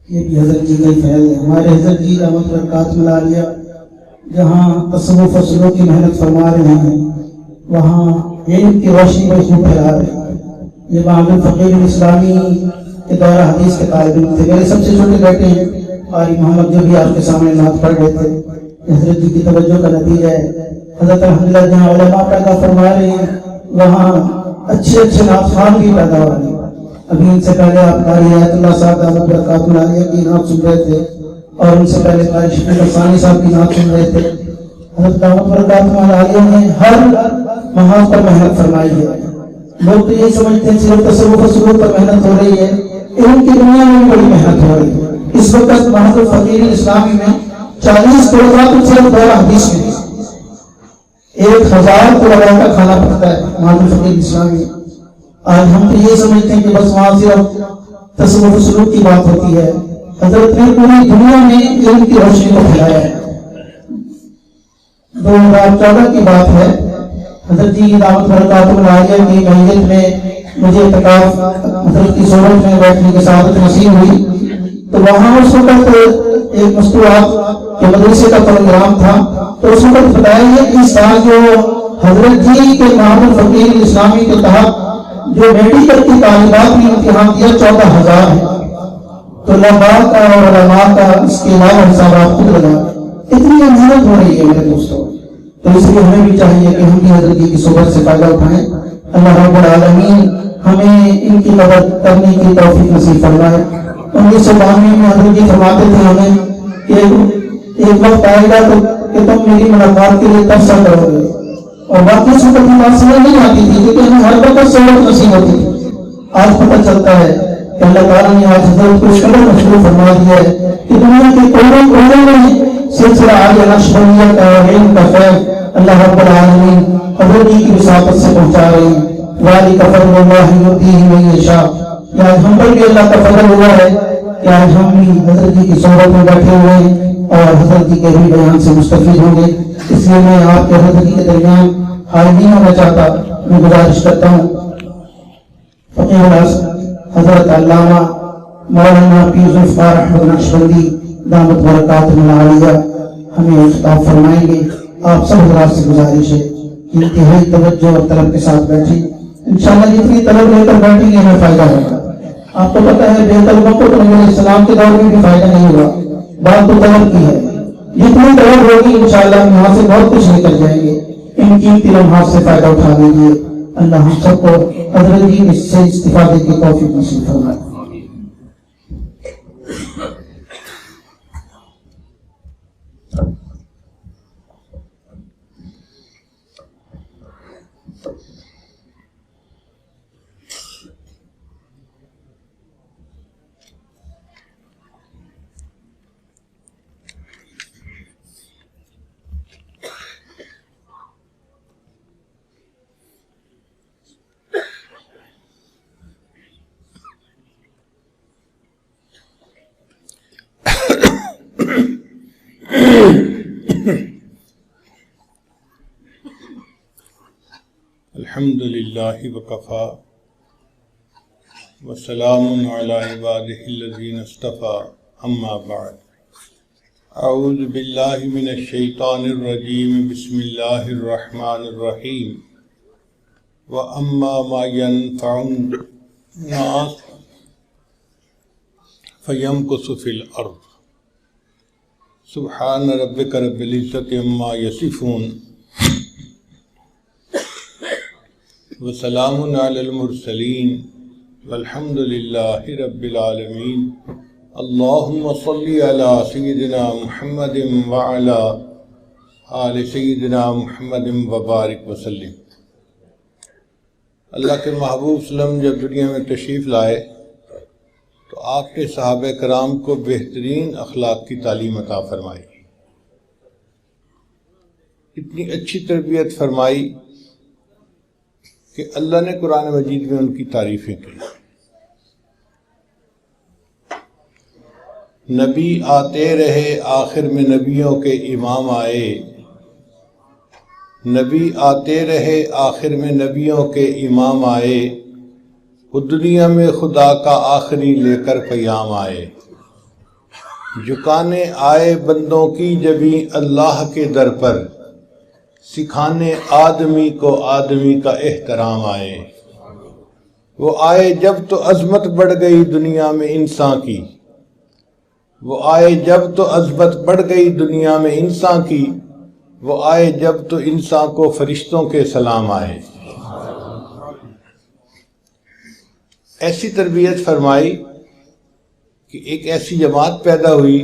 یہ بھی حضرت جی کا ہی فیض ہے. ہمارے حضرت جی رحمت برکات ملا لیا جہاں تصوف و سلوک کی محنت فرما رہے ہیں وہاں علم کی روشنی کو خوب پھیلا رہے ہیں. یہ معامل فقیر اسلامی کے دورہ حدیث کے طالب علم تھے. میرے سب سے چھوٹے بیٹے ہیں قاری محمد جو بھی آپ کے سامنے نعت پڑھ رہے تھے. حضرت جی کی توجہ کا نتیجہ ہے. حضرت الحمدللہ جہاں علماء پیدا فرما رہے ہیں وہاں اچھے اچھے نعت خوان بھی پیدا ہو رہے ہیں. ابھی ان سے پہلے آپ قاری آیت اللہ صاحب دامت برکاتہ العالیہ کی نعت سن رہے تھے اور ان سے پہلے قاری شفیع الثانی صاحب کی نعت سن رہے تھے. حضرت دامت برکاتہ العالیہ نے ہر محاذ پر محنت فرمائی ہے. لوگ تو یہ سمجھتے ہیں صرف تصوف و سلوک پر محنت ہو رہی ہے. علم کی دنیا میں بھی بڑی محنت ہو رہی ہے. اس وقت محض فقیر اسلامی میں 40 طلباء صرف دورہ حدیث میں 1000 طلباء کا کھانا پکتا ہے محض فقیر اسلامی. آج ہم تو یہ سمجھتے ہیں کہ بس وہاں صرف تصوف و سلوک کی بات ہوتی ہے. حضرت نے پوری دنیا میں علم کی روشنی کو پھیلایا ہے. 2014 کی بات ہے. حضرت جی کی دعوت برکاتہ العالیہ کی میت میں مجھے اعتکاف حضرت کی صحبت میں بیٹھنے کی سعادت نصیب ہوئی. تو وہاں اس وقت ایک مستوعات کے مدرسے کا پروگرام تھا. تو اس وقت بتایا گیا کہ اس سال جو حضرت جی کے معامل فقیر اسلامی کے تحت جو میڈیکل کی طالبات نے امتحان دیا 14,000 ہے. تو طلباء کا اور علماء کا اس کے علاوہ حسابات خود لگا. اتنی محنت ہو رہی ہے میرے دوستوں. تو اس لیے ہمیں بھی چاہیے کہ ہم بھی حضرت جی کی صحبت سے فائدہ اٹھائیں. اللہ رب العالمین ہمیں ان کی مدد کرنے کی توفیق نصیب فرمائے. 1992 میں حضرت جی فرماتے تھے ہمیں کہ ایک وقت آئے گا تو کہ تم میری ملاقات کے لیے ترسا کرو گے. اور باقی اس وقت بات سمجھ نہیں آتی تھی کیونکہ ہمیں ہر وقت صحبت نصیب ہوتی تھی. آج پتہ چلتا ہے کہ اللہ تعالیٰ نے آج حضرت کو اس قدر مشغول فرما دیا ہے کہ دنیا کے کونے کونے میں سلسلہ عالیہ نقشبندیہ کا اور علم کا فیض اللہ رب العالمین حضرت جی کی وساطت سے پہنچا رہے ہیں. ذالک فضل اللہ یؤتیہ من یشاء. آج ہم پر بھی اللہ کا فضل ہوا ہے کہ آج ہم بھی حضرت جی کی صحبت میں بیٹھے ہوئے ہیں اور حضرت جی کے بھی بیان سے مستفید ہوں گے. اس لیے میں آپ کے حضرت جی کے درمیان حائل نہیں ہونا چاہتا. میں گزارش کرتا ہوں فقیر حضرت علامہ مولانا پیر ذوالفقار احمد نقشبندی دامت برکاتہ العالیہ ہمیں خطاب فرمائیں گے. آپ سب حضرات سے گزارش ہے کہ انتہائی توجہ اور طلب کے ساتھ بیٹھیں. انشاءاللہ جتنی طلب لے کر بیٹھیں گے ہمیں فائدہ ہوگا. آپ کو پتہ ہے بے طلبوں کو تو نبی علیہ السلام کے دور میں بھی فائدہ نہیں ہوا. بات تو طلب کی ہے. جتنی طلب ہوگی انشاءاللہ ہم یہاں سے بہت کچھ لے کر جائیں گے. ان قیمتی لمحات سے فائدہ اٹھا لیجیے. اللہ ہم سب کو حضرت جی اس سے استفادے کی توفیق نصیب فرمائے. الحمد للہ وکفا وسلام علی عبادہ الذین اصطفیٰ اما بعد. اعوذ باللہ من الشیطان الرجیم. بسم اللہ الرحمن الرحیم. وَأَمَّا مَا يَنْفَعُ النَّاسَ فَيَمْكُثُ فِي الْأَرْضِ. سبحان ربک رب العزۃ عما یصفون وسلام علی المرسلین والحمد للہ رب العالمین. اللہم صلی علی سیدنا محمد وعلی آل سیدنا محمد وبارک وسلم. اللہ کے محبوب صلی اللہ علیہ وسلم جب دنیا میں تشریف لائے تو آپ نے صحابہ کرام کو بہترین اخلاق کی تعلیم عطا فرمائی. اتنی اچھی تربیت فرمائی کہ اللہ نے قرآن مجید میں ان کی تعریفیں کی. نبی آتے رہے آخر میں نبیوں کے امام آئے. نبی آتے رہے آخر میں نبیوں کے امام آئے. وہ دنیا میں خدا کا آخری لے کر پیام آئے، جھکانے آئے بندوں کی جبیں اللہ کے در پر، سکھانے آدمی کو آدمی کا احترام آئے۔ وہ آئے جب تو عظمت بڑھ گئی دنیا میں انسان کی، وہ آئے جب تو عظمت بڑھ گئی دنیا میں انسان کی، وہ آئے جب تو انسان کو فرشتوں کے سلام آئے۔ ایسی تربیت فرمائی کہ ایک ایسی جماعت پیدا ہوئی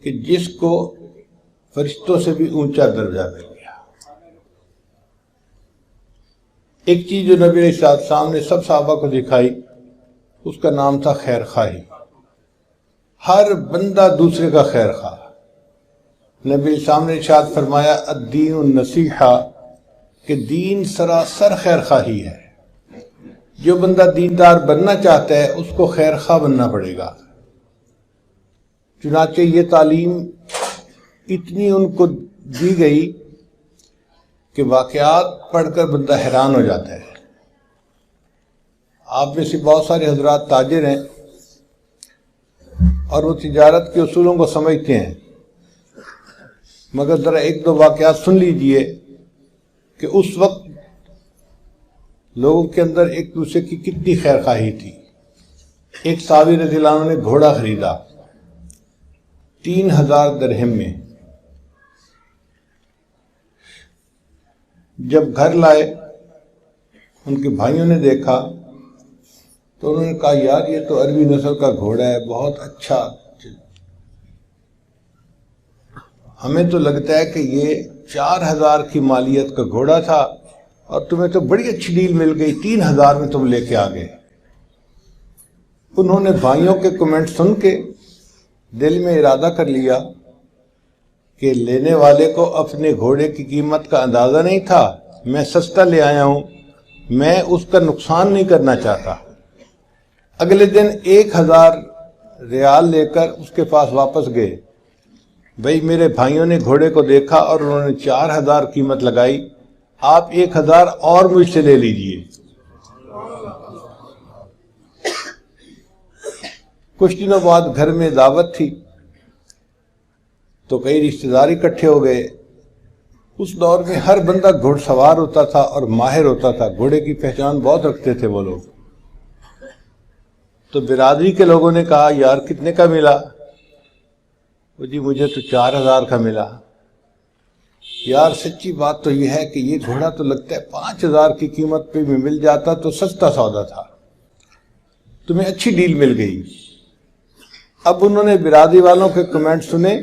کہ جس کو فرشتوں سے بھی اونچا درجہ مل گیا۔ ایک چیز جو نبی علیہ السلام نے سب صحابہ کو دکھائی، اس کا نام تھا خیر خواہی۔ ہر بندہ دوسرے کا خیر خواہ۔ نبی علیہ السلام نے ارشاد فرمایا الدین النصیحہ، کہ دین سراسر خیر خواہی ہے۔ جو بندہ دیندار بننا چاہتا ہے اس کو خیر خواہ بننا پڑے گا۔ چنانچہ یہ تعلیم اتنی ان کو دی گئی کہ واقعات پڑھ کر بندہ حیران ہو جاتا ہے۔ آپ میں سے بہت سارے حضرات تاجر ہیں اور وہ تجارت کے اصولوں کو سمجھتے ہیں، مگر ذرا ایک دو واقعات سن لیجئے کہ اس وقت لوگوں کے اندر ایک دوسرے کی کتنی خیر خواہی تھی۔ ایک صحابی رضی اللہ عنہ نے گھوڑا خریدا 3000 درہم میں۔ جب گھر لائے ان کے بھائیوں نے دیکھا تو انہوں نے کہا یار یہ تو عربی نسل کا گھوڑا ہے، بہت اچھا، ہمیں تو لگتا ہے کہ یہ 4000 کی مالیت کا گھوڑا تھا اور تمہیں تو بڑی اچھی ڈیل مل گئی، 3000 میں تم لے کے آ گئے۔ انہوں نے بھائیوں کے کمنٹ سن کے دل میں ارادہ کر لیا کہ لینے والے کو اپنے گھوڑے کی قیمت کا اندازہ نہیں تھا، میں سستا لے آیا ہوں، میں اس کا نقصان نہیں کرنا چاہتا۔ اگلے دن 1000 ریال لے کر اس کے پاس واپس گئے۔ بھئی میرے بھائیوں نے گھوڑے کو دیکھا اور انہوں نے 4000 قیمت لگائی، آپ 1000 اور مجھ سے لے لیجئے۔ کچھ دنوں بعد گھر میں دعوت تھی تو کئی رشتہ دار اکٹھے ہو گئے۔ اس دور میں ہر بندہ گھوڑ سوار ہوتا تھا اور ماہر ہوتا تھا، گھوڑے کی پہچان بہت رکھتے تھے وہ لوگ۔ تو برادری کے لوگوں نے کہا یار کتنے کا ملا؟ وہ جی مجھے تو 4000 کا ملا۔ یار سچی بات تو یہ ہے کہ یہ گھوڑا تو لگتا ہے 5000 کی قیمت پہ بھی مل جاتا تو سستا سودا تھا، تمہیں اچھی ڈیل مل گئی۔ اب انہوں نے برادری والوں کے کمنٹ سنے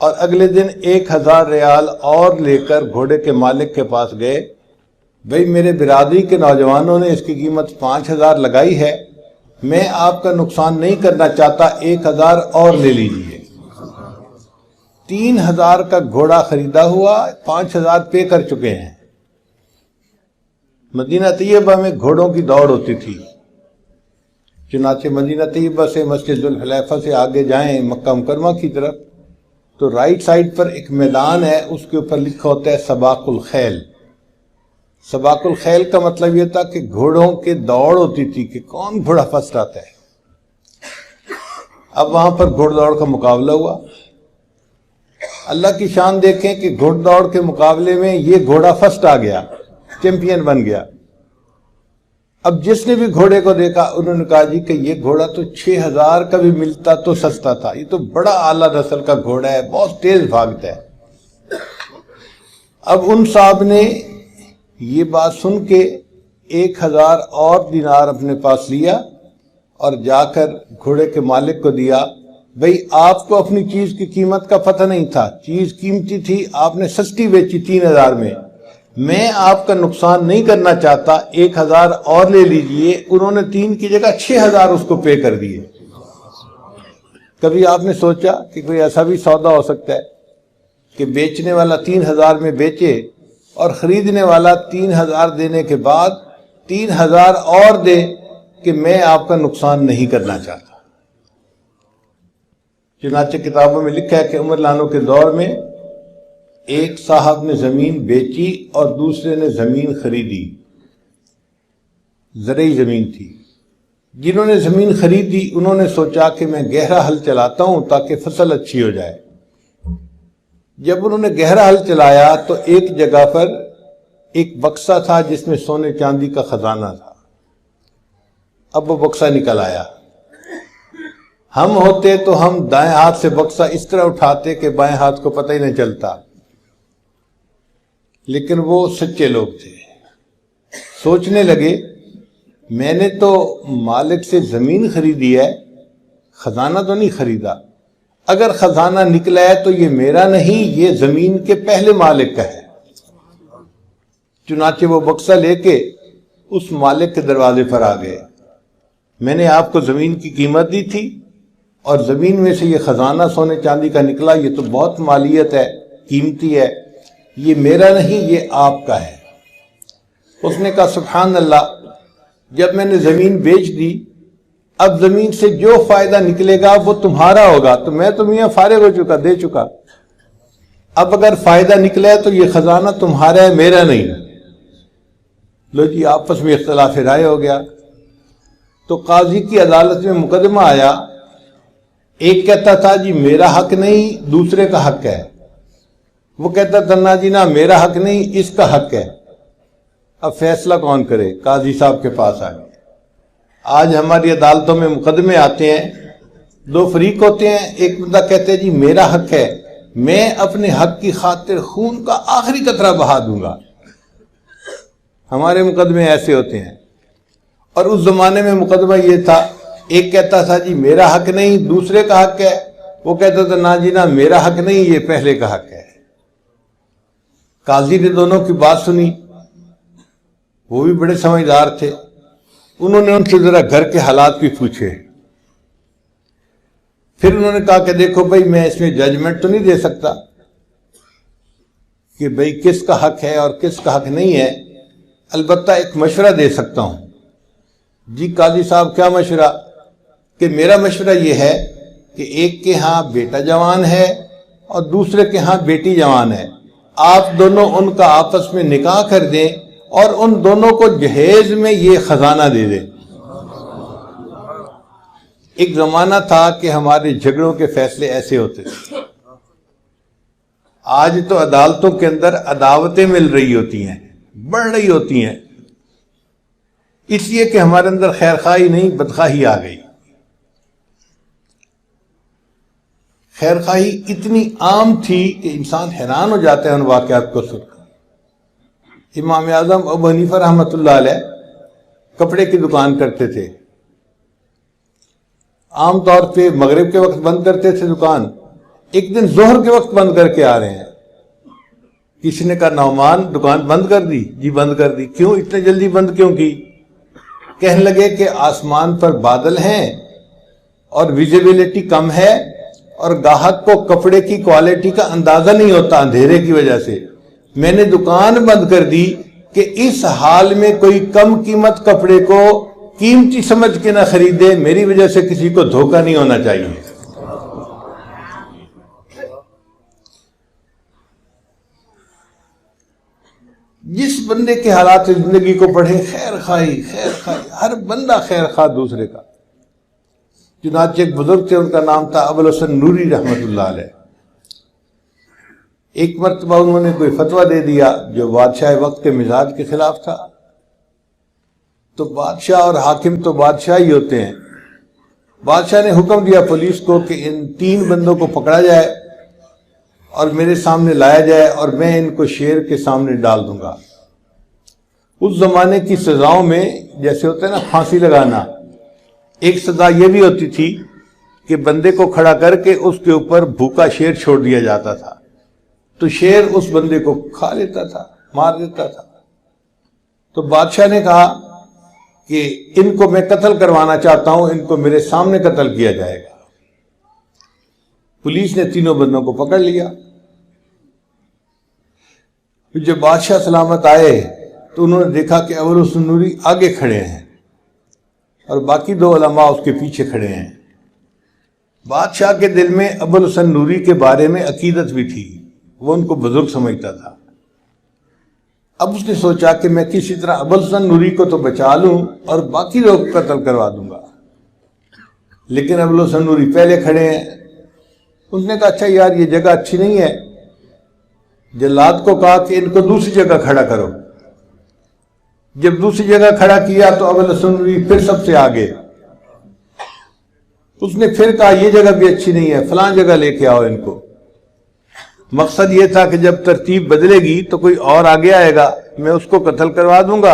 اور اگلے دن 1000 ریال اور لے کر گھوڑے کے مالک کے پاس گئے۔ بھئی میرے برادری کے نوجوانوں نے اس کی قیمت 5000 لگائی ہے، میں آپ کا نقصان نہیں کرنا چاہتا، 1000 اور لے لیجئے۔ 3000 کا گھوڑا خریدا ہوا، 5000 پے کر چکے ہیں۔ مدینہ طیبہ میں گھوڑوں کی دوڑ ہوتی تھی۔ چنانچہ مدینہ طیبہ سے مسجد ذوالحلیفہ سے آگے جائیں مکہ مکرمہ کی طرف تو رائٹ سائڈ پر ایک میدان ہے، اس کے اوپر لکھا ہوتا ہے سباق الخیل۔ سباق الخیل کا مطلب یہ تھا کہ گھوڑوں کے دوڑ ہوتی تھی کہ کون گھوڑا فرسٹ آتا ہے۔ اب وہاں پر گھوڑ دوڑ کا مقابلہ ہوا۔ اللہ کی شان دیکھیں کہ گھوڑ دوڑ کے مقابلے میں یہ گھوڑا فرسٹ آ گیا، چیمپئن بن گیا۔ اب جس نے بھی گھوڑے کو دیکھا انہوں نے کہا جی کہ یہ گھوڑا تو 6000 کا بھی ملتا تو سستا تھا، یہ تو بڑا اعلیٰ نسل کا گھوڑا ہے، بہت تیز بھاگتا ہے۔ اب ان صاحب نے یہ بات سن کے 1000 اور دینار اپنے پاس لیا اور جا کر گھوڑے کے مالک کو دیا۔ بھئی آپ کو اپنی چیز کی قیمت کا پتہ نہیں تھا، چیز قیمتی تھی، آپ نے سستی بیچی 3000 میں، میں آپ کا نقصان نہیں کرنا چاہتا، 1000 اور لے لیجئے۔ انہوں نے 3 کی جگہ 6000 اس کو پے کر دیے۔ کبھی آپ نے سوچا کہ کوئی ایسا بھی سودا ہو سکتا ہے کہ بیچنے والا 3000 میں بیچے اور خریدنے والا 3000 دینے کے بعد 3000 اور دے کہ میں آپ کا نقصان نہیں کرنا چاہتا؟ چنانچہ کتابوں میں لکھا ہے کہ عمر لانو کے دور میں ایک صاحب نے زمین بیچی اور دوسرے نے زمین خریدی۔ زرعی زمین تھی. جنہوں نے زمین خریدی انہوں نے سوچا کہ میں گہرا ہل چلاتا ہوں تاکہ فصل اچھی ہو جائے. جب انہوں نے گہرا ہل چلایا تو ایک جگہ پر ایک بکسا تھا جس میں سونے چاندی کا خزانہ تھا. اب وہ بکسا نکل آیا. ہم ہوتے تو ہم دائیں ہاتھ سے بکسا اس طرح اٹھاتے کہ بائیں ہاتھ کو پتہ ہی نہیں چلتا، لیکن وہ سچے لوگ تھے. سوچنے لگے میں نے تو مالک سے زمین خریدی ہے، خزانہ تو نہیں خریدا. اگر خزانہ نکلا ہے تو یہ میرا نہیں، یہ زمین کے پہلے مالک کا ہے. چنانچہ وہ بکسا لے کے اس مالک کے دروازے پر آ گئے. میں نے آپ کو زمین کی قیمت دی تھی اور زمین میں سے یہ خزانہ سونے چاندی کا نکلا، یہ تو بہت مالیت ہے، قیمتی ہے، یہ میرا نہیں، یہ آپ کا ہے. اس نے کہا سبحان اللہ، جب میں نے زمین بیچ دی اب زمین سے جو فائدہ نکلے گا وہ تمہارا ہوگا، تو میں تو میاں فارغ ہو چکا، دے چکا. اب اگر فائدہ نکلا ہے تو یہ خزانہ تمہارا ہے، میرا نہیں. لو جی آپس میں اختلاف رائے ہو گیا. تو قاضی کی عدالت میں مقدمہ آیا. ایک کہتا تھا جی میرا حق نہیں، دوسرے کا حق ہے. وہ کہتا تھا نا جی نہ میرا حق نہیں، اس کا حق ہے. اب فیصلہ کون کرے؟ قاضی صاحب کے پاس آ گئے. آج ہماری عدالتوں میں مقدمے آتے ہیں، دو فریق ہوتے ہیں. ایک بندہ کہتے ہیں جی میرا حق ہے، میں اپنے حق کی خاطر خون کا آخری قطرہ بہا دوں گا. ہمارے مقدمے ایسے ہوتے ہیں. اور اس زمانے میں مقدمہ یہ تھا، ایک کہتا تھا جی میرا حق نہیں، دوسرے کا حق ہے. وہ کہتا تھا نا جی نہ میرا حق نہیں، یہ پہلے کا حق ہے. قاضی نے دونوں کی بات سنی، وہ بھی بڑے سمجھدار تھے. انہوں نے ان سے ذرا گھر کے حالات بھی پوچھے. پھر انہوں نے کہا کہ دیکھو بھائی میں اس میں ججمنٹ تو نہیں دے سکتا کہ بھائی کس کا حق ہے اور کس کا حق نہیں ہے، البتہ ایک مشورہ دے سکتا ہوں. جی قاضی صاحب کیا مشورہ؟ کہ میرا مشورہ یہ ہے کہ ایک کے ہاں بیٹا جوان ہے اور دوسرے کے ہاں بیٹی جوان ہے، آپ دونوں ان کا آپس میں نکاح کر دیں اور ان دونوں کو جہیز میں یہ خزانہ دے دیں. ایک زمانہ تھا کہ ہمارے جھگڑوں کے فیصلے ایسے ہوتے تھے. آج تو عدالتوں کے اندر عداوتیں مل رہی ہوتی ہیں، بڑھ رہی ہوتی ہیں، اس لیے کہ ہمارے اندر خیر خواہی نہیں بدخواہی آ گئی. خیر خواہی اتنی عام تھی کہ انسان حیران ہو جاتا ہے ان واقعات کو سن کر. امام اعظم ابو حنیفہ رحمۃ اللہ علیہ کپڑے کی دکان کرتے تھے. عام طور پہ مغرب کے وقت بند کرتے تھے دکان. ایک دن ظہر کے وقت بند کر کے آ رہے ہیں. کسی نے کہا نعمان دکان بند کر دی؟ جی بند کر دی. کیوں اتنے جلدی بند کیوں کی؟ کہنے لگے کہ آسمان پر بادل ہیں اور ویزیبلٹی کم ہے اور گاہک کو کپڑے کی کوالٹی کا اندازہ نہیں ہوتا اندھیرے کی وجہ سے. میں نے دکان بند کر دی کہ اس حال میں کوئی کم قیمت کپڑے کو قیمتی سمجھ کے نہ خریدے، میری وجہ سے کسی کو دھوکہ نہیں ہونا چاہیے. جس بندے کے حالات زندگی کو پڑھے، خیر خواہی ہر بندہ خیر خواہ دوسرے کا. چنانچہ ایک بزرگ تھے، ان کا نام تھا ابو الحسن نوری رحمۃ اللہ علیہ. ایک مرتبہ انہوں نے کوئی فتویٰ دے دیا جو بادشاہ وقت کے مزاج کے خلاف تھا. تو بادشاہ اور حاکم تو بادشاہ ہی ہوتے ہیں. بادشاہ نے حکم دیا پولیس کو کہ ان 3 بندوں کو پکڑا جائے اور میرے سامنے لایا جائے اور میں ان کو شیر کے سامنے ڈال دوں گا. اس زمانے کی سزاؤں میں جیسے ہوتا ہے نا پھانسی لگانا، ایک سزا یہ بھی ہوتی تھی کہ بندے کو کھڑا کر کے اس کے اوپر بھوکا شیر چھوڑ دیا جاتا تھا، تو شیر اس بندے کو کھا لیتا تھا، مار دیتا تھا. تو بادشاہ نے کہا کہ ان کو میں قتل کروانا چاہتا ہوں، ان کو میرے سامنے قتل کیا جائے گا. پولیس نے 3 بندوں کو پکڑ لیا. جب بادشاہ سلامت آئے تو انہوں نے دیکھا کہ ابو الحسن نوری آگے کھڑے ہیں اور باقی 2 علماء اس کے پیچھے کھڑے ہیں. بادشاہ کے دل میں ابو الحسن نوری کے بارے میں عقیدت بھی تھی، وہ ان کو بزرگ سمجھتا تھا. اب اس نے سوچا کہ میں کسی طرح ابوالحسن نوری کو تو بچا لوں اور باقی لوگ قتل کروا دوں گا، لیکن ابوالحسن نوری پہلے کھڑے ہیں۔ اس نے کہا اچھا یار یہ جگہ اچھی نہیں ہے، جلاد کو کہا کہ ان کو دوسری جگہ کھڑا کرو۔ جب دوسری جگہ کھڑا کیا تو ابوالحسن نوری پھر سب سے آگے۔ اس نے پھر کہا یہ جگہ بھی اچھی نہیں ہے، فلاں جگہ لے کے آؤ ان کو۔ مقصد یہ تھا کہ جب ترتیب بدلے گی تو کوئی اور آگے آئے گا، میں اس کو قتل کروا دوں گا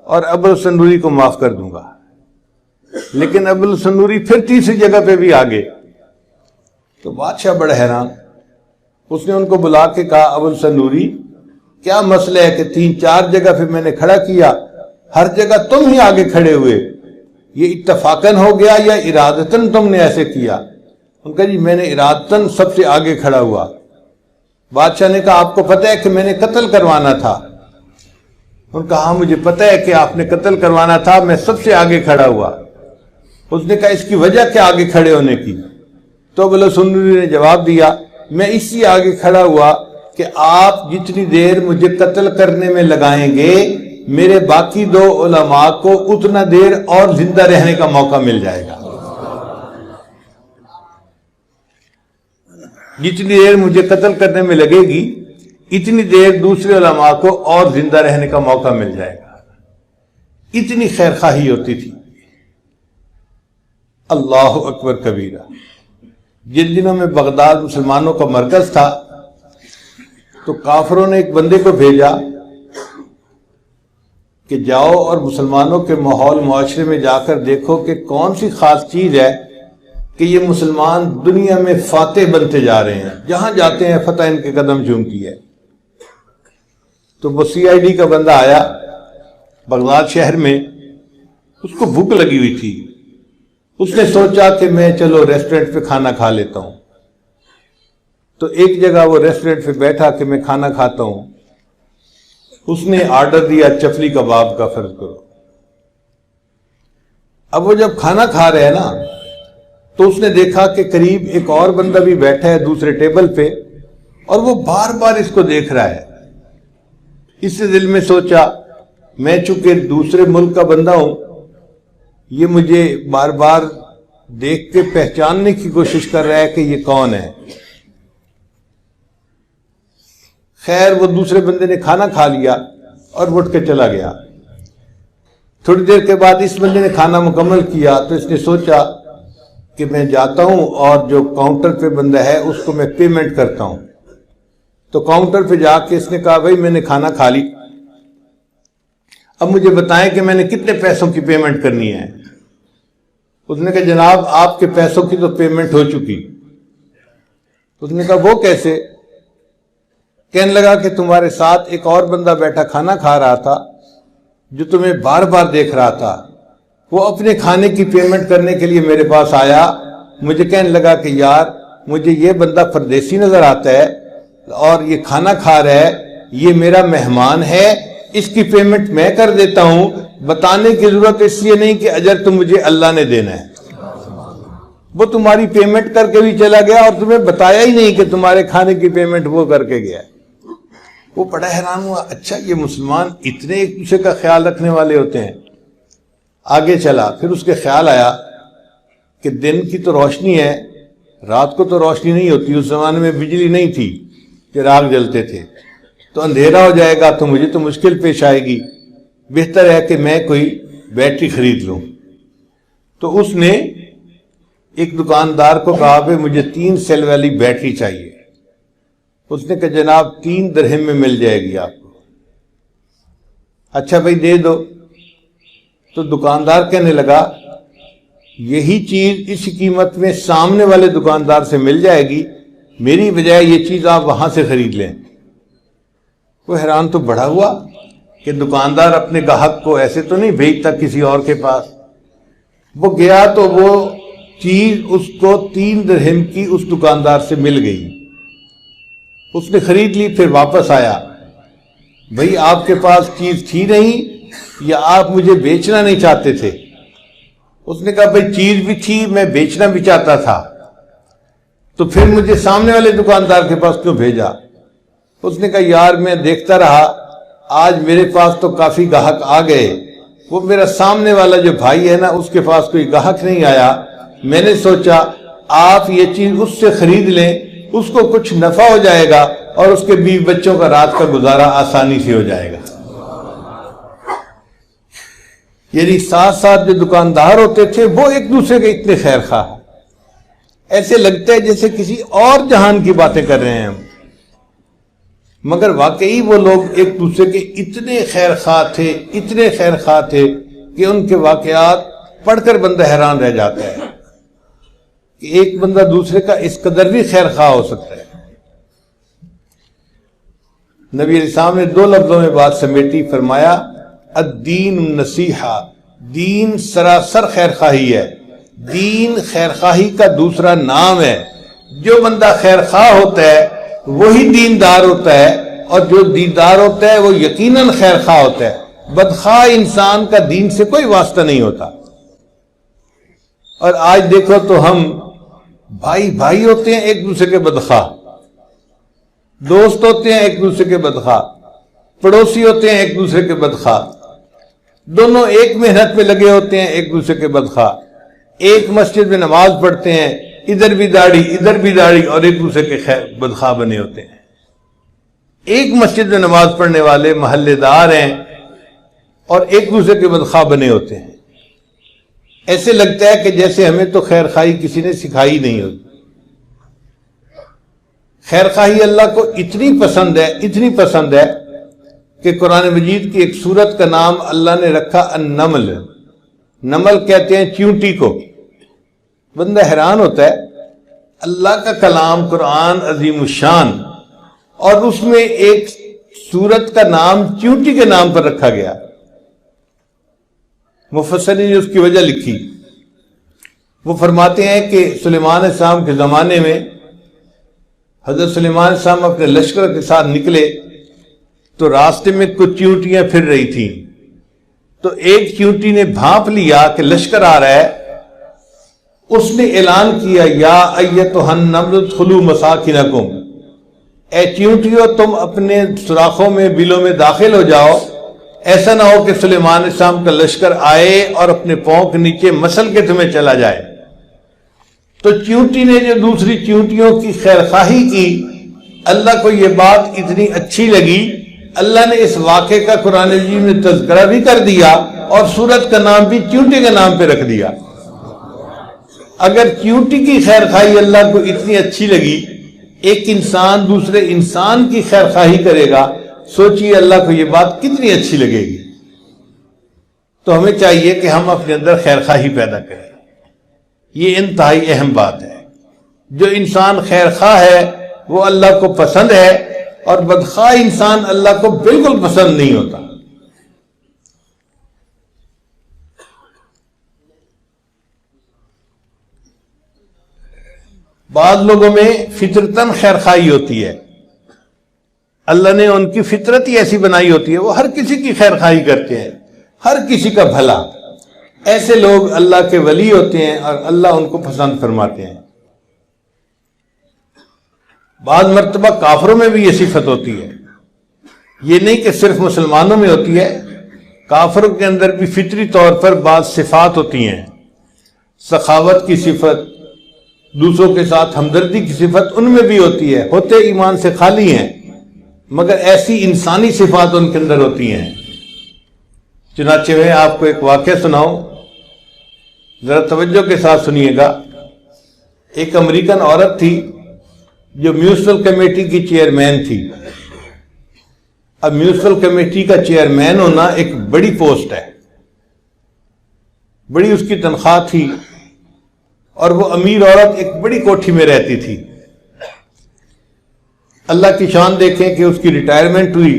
اور ابوالحسن نوری کو معاف کر دوں گا۔ لیکن ابوالحسن نوری پھر تیسری جگہ پہ بھی آگے، تو بادشاہ بڑا حیران۔ اس نے ان کو بلا کے کہا ابوالحسن نوری کیا مسئلہ ہے کہ 3-4 جگہ پہ میں نے کھڑا کیا، ہر جگہ تم ہی آگے کھڑے ہوئے، یہ اتفاقاً ہو گیا یا ارادتاً تم نے ایسے کیا؟ ان کا جی میں نے ارادتاً سب سے آگے کھڑا ہوا۔ بادشاہ نے کہا آپ کو پتہ ہے کہ میں نے قتل کروانا تھا؟ ان کا ہاں مجھے پتہ ہے کہ آپ نے قتل کروانا تھا، میں سب سے آگے کھڑا ہوا۔ اس نے کہا اس کی وجہ کیا آگے کھڑے ہونے کی؟ تو ابوالحسن نوری نے جواب دیا میں اس لیے آگے کھڑا ہوا کہ آپ جتنی دیر مجھے قتل کرنے میں لگائیں گے میرے باقی 2 علماء کو اتنا دیر اور زندہ رہنے کا موقع مل جائے گا۔ جتنی دیر مجھے قتل کرنے میں لگے گی اتنی دیر دوسرے علماء کو اور زندہ رہنے کا موقع مل جائے گا۔ اتنی خیر خواہی ہوتی تھی۔ اللہ اکبر کبیرہ۔ جن دنوں میں بغداد مسلمانوں کا مرکز تھا تو کافروں نے ایک بندے کو بھیجا کہ جاؤ اور مسلمانوں کے ماحول معاشرے میں جا کر دیکھو کہ کون سی خاص چیز ہے کہ یہ مسلمان دنیا میں فاتح بنتے جا رہے ہیں، جہاں جاتے ہیں فتح ان کے قدم چومتی ہے۔ تو وہ CID کا بندہ آیا بغداد شہر میں، اس کو بھوک لگی ہوئی تھی۔ اس نے سوچا کہ میں چلو ریسٹورنٹ پہ کھانا کھا لیتا ہوں، تو ایک جگہ وہ ریسٹورنٹ پہ بیٹھا کہ میں کھانا کھاتا ہوں۔ اس نے آرڈر دیا چپلی کباب کا، فرض کرو۔ اب وہ جب کھانا کھا رہے ہیں نا تو اس نے دیکھا کہ قریب ایک اور بندہ بھی بیٹھا ہے دوسرے ٹیبل پہ اور وہ بار بار اس کو دیکھ رہا ہے۔ اس نے دل میں سوچا میں چونکہ دوسرے ملک کا بندہ ہوں، یہ مجھے بار بار دیکھ کے پہچاننے کی کوشش کر رہا ہے کہ یہ کون ہے۔ خیر وہ دوسرے بندے نے کھانا کھا لیا اور اٹھ کے چلا گیا۔ تھوڑی دیر کے بعد اس بندے نے کھانا مکمل کیا تو اس نے سوچا کہ میں جاتا ہوں اور جو کاؤنٹر پہ بندہ ہے اس کو میں پیمنٹ کرتا ہوں۔ تو کاؤنٹر پہ جا کے اس نے کہا بھائی میں نے کھانا کھا لی، اب مجھے بتائیں کہ میں نے کتنے پیسوں کی پیمنٹ کرنی ہے۔ اس نے کہا جناب آپ کے پیسوں کی تو پیمنٹ ہو چکی۔ اس نے کہا وہ کیسے؟ کہنے لگا کہ تمہارے ساتھ ایک اور بندہ بیٹھا کھانا کھا رہا تھا جو تمہیں بار بار دیکھ رہا تھا، وہ اپنے کھانے کی پیمنٹ کرنے کے لیے میرے پاس آیا، مجھے کہنے لگا کہ یار مجھے یہ بندہ پردیسی نظر آتا ہے اور یہ کھانا کھا رہا ہے، یہ میرا مہمان ہے، اس کی پیمنٹ میں کر دیتا ہوں، بتانے کی ضرورت اس لیے نہیں کہ اجر تو مجھے اللہ نے دینا ہے۔ وہ تمہاری پیمنٹ کر کے بھی چلا گیا اور تمہیں بتایا ہی نہیں کہ تمہارے کھانے کی پیمنٹ وہ کر کے گیا۔ وہ بڑا حیران ہوا، اچھا یہ مسلمان اتنے ایک دوسرے کا خیال رکھنے والے ہوتے ہیں۔ آگے چلا، پھر اس کے خیال آیا کہ دن کی تو روشنی ہے، رات کو تو روشنی نہیں ہوتی، اس زمانے میں بجلی نہیں تھی، چراغ جلتے تھے، تو اندھیرا ہو جائے گا تو مجھے تو مشکل پیش آئے گی، بہتر ہے کہ میں کوئی بیٹری خرید لوں۔ تو اس نے ایک دکاندار کو کہا کہ مجھے 3 سیل والی بیٹری چاہیے۔ اس نے کہا جناب 3 درہم میں مل جائے گی آپ کو۔ اچھا بھائی دے دو۔ تو دکاندار کہنے لگا یہی چیز اس قیمت میں سامنے والے دکاندار سے مل جائے گی، میری بجائے یہ چیز آپ وہاں سے خرید لیں۔ وہ حیران تو بڑا ہوا کہ دکاندار اپنے گاہک کو ایسے تو نہیں بھیجتا کسی اور کے پاس۔ وہ گیا تو وہ چیز اس کو 3 درہم کی اس دکاندار سے مل گئی، اس نے خرید لی۔ پھر واپس آیا، بھئی آپ کے پاس چیز تھی نہیں یا آپ مجھے بیچنا نہیں چاہتے تھے؟ اس نے کہا بھئی چیز بھی تھی، میں بیچنا بھی چاہتا تھا، تو پھر مجھے سامنے والے دکاندار کے پاس کیوں بھیجا؟ اس نے کہا یار میں دیکھتا رہا آج میرے پاس تو کافی گاہک آ گئے، وہ میرا سامنے والا جو بھائی ہے نا اس کے پاس کوئی گاہک نہیں آیا، میں نے سوچا آپ یہ چیز اس سے خرید لیں، اس کو کچھ نفع ہو جائے گا اور اس کے بیوی بچوں کا رات کا گزارا آسانی سے ہو جائے گا۔ یعنی ساتھ ساتھ جو دکاندار ہوتے تھے وہ ایک دوسرے کے اتنے خیر خواہ، ایسے لگتا ہے جیسے کسی اور جہان کی باتیں کر رہے ہیں ہم، مگر واقعی وہ لوگ ایک دوسرے کے اتنے خیر خواہ تھے، اتنے خیر خواہ تھے کہ ان کے واقعات پڑھ کر بندہ حیران رہ جاتا ہے کہ ایک بندہ دوسرے کا اس قدر بھی خیر خواہ ہو سکتا ہے۔ نبی علیہ السلام نے 2 لفظوں میں بات سمیٹی، فرمایا الدین النصیحہ، دین سراسر خیر خواہی ہے، دین خیر خواہی کا دوسرا نام ہے۔ جو بندہ خیر خواہ ہوتا ہے وہی دیندار ہوتا ہے، اور جو دیندار ہوتا ہے وہ یقیناً خیر خواہ ہوتا ہے۔ بدخواہ انسان کا دین سے کوئی واسطہ نہیں ہوتا۔ اور آج دیکھو تو ہم بھائی بھائی ہوتے ہیں ایک دوسرے کے بدخواہ، دوست ہوتے ہیں ایک دوسرے کے بدخواہ، پڑوسی ہوتے ہیں ایک دوسرے کے بدخواہ، دونوں ایک محنت میں لگے ہوتے ہیں ایک دوسرے کے بدخواہ، ایک مسجد میں نماز پڑھتے ہیں، ادھر بھی داڑھی ادھر بھی داڑھی، اور ایک دوسرے کے بدخواہ بنے ہوتے ہیں۔ ایک مسجد میں نماز پڑھنے والے محلے دار ہیں اور ایک دوسرے کے بدخواہ بنے ہوتے ہیں۔ ایسے لگتا ہے کہ جیسے ہمیں تو خیر خواہی کسی نے سکھائی نہیں ہوتی۔ خیر خواہی اللہ کو اتنی پسند ہے، اتنی پسند ہے کہ قرآن مجید کی ایک سورت کا نام اللہ نے رکھا النمل۔ نمل کہتے ہیں چیونٹی کو۔ بندہ حیران ہوتا ہے، اللہ کا کلام قرآن عظیم الشان، اور اس میں ایک سورت کا نام چیونٹی کے نام پر رکھا گیا۔ مفسرین نے اس کی وجہ لکھی، وہ فرماتے ہیں کہ سلیمان علیہ السلام کے زمانے میں حضرت سلیمان علیہ السلام اپنے لشکر کے ساتھ نکلے تو راستے میں کچھ چیونٹیاں پھر رہی تھیں، تو ایک چیونٹی نے بھانپ لیا کہ لشکر آ رہا ہے، اس نے اعلان کیا یا ایتھا النمل ادخلوا مساکنکم، اے چیونٹیوں تم اپنے سوراخوں میں بلوں میں داخل ہو جاؤ، ایسا نہ ہو کہ سلیمان علیہ السلام کا لشکر آئے اور اپنے پاؤں کے نیچے مسل کے تمہیں چلا جائے۔ تو چیونٹی نے جو دوسری چیونٹیوں کی خیر خواہی کی، اللہ کو یہ بات اتنی اچھی لگی، اللہ نے اس واقعے کا قرآن مجید میں تذکرہ بھی کر دیا اور سورت کا نام بھی چیونٹی کے نام پہ رکھ دیا۔ اگر چیونٹی کی خیر خواہی اللہ کو اتنی اچھی لگی، ایک انسان دوسرے انسان کی خیر خواہی کرے گا، سوچئے اللہ کو یہ بات کتنی اچھی لگے گی۔ تو ہمیں چاہیے کہ ہم اپنے اندر خیر خواہی پیدا کریں، یہ انتہائی اہم بات ہے۔ جو انسان خیر خواہ ہے وہ اللہ کو پسند ہے، اور بدخواہ انسان اللہ کو بالکل پسند نہیں ہوتا۔ بعض لوگوں میں فطرتاً خیر خواہی ہوتی ہے، اللہ نے ان کی فطرت ہی ایسی بنائی ہوتی ہے، وہ ہر کسی کی خیر خواہی کرتے ہیں، ہر کسی کا بھلا۔ ایسے لوگ اللہ کے ولی ہوتے ہیں اور اللہ ان کو پسند فرماتے ہیں۔ بعض مرتبہ کافروں میں بھی یہ صفت ہوتی ہے، یہ نہیں کہ صرف مسلمانوں میں ہوتی ہے، کافروں کے اندر بھی فطری طور پر بعض صفات ہوتی ہیں، سخاوت کی صفت، دوسروں کے ساتھ ہمدردی کی صفت ان میں بھی ہوتی ہے، ہوتے ایمان سے خالی ہیں مگر ایسی انسانی صفات ان کے اندر ہوتی ہیں۔ چنانچہ میں آپ کو ایک واقعہ سناؤں، ذرا توجہ کے ساتھ سنیے گا۔ ایک امریکن عورت تھی جو میونسپل کمیٹی کی چیئرمین تھی۔ اب میونسپل کمیٹی کا چیئرمین ہونا ایک بڑی پوسٹ ہے، بڑی اس کی تنخواہ تھی، اور وہ امیر عورت ایک بڑی کوٹھی میں رہتی تھی۔ اللہ کی شان دیکھیں کہ اس کی ریٹائرمنٹ ہوئی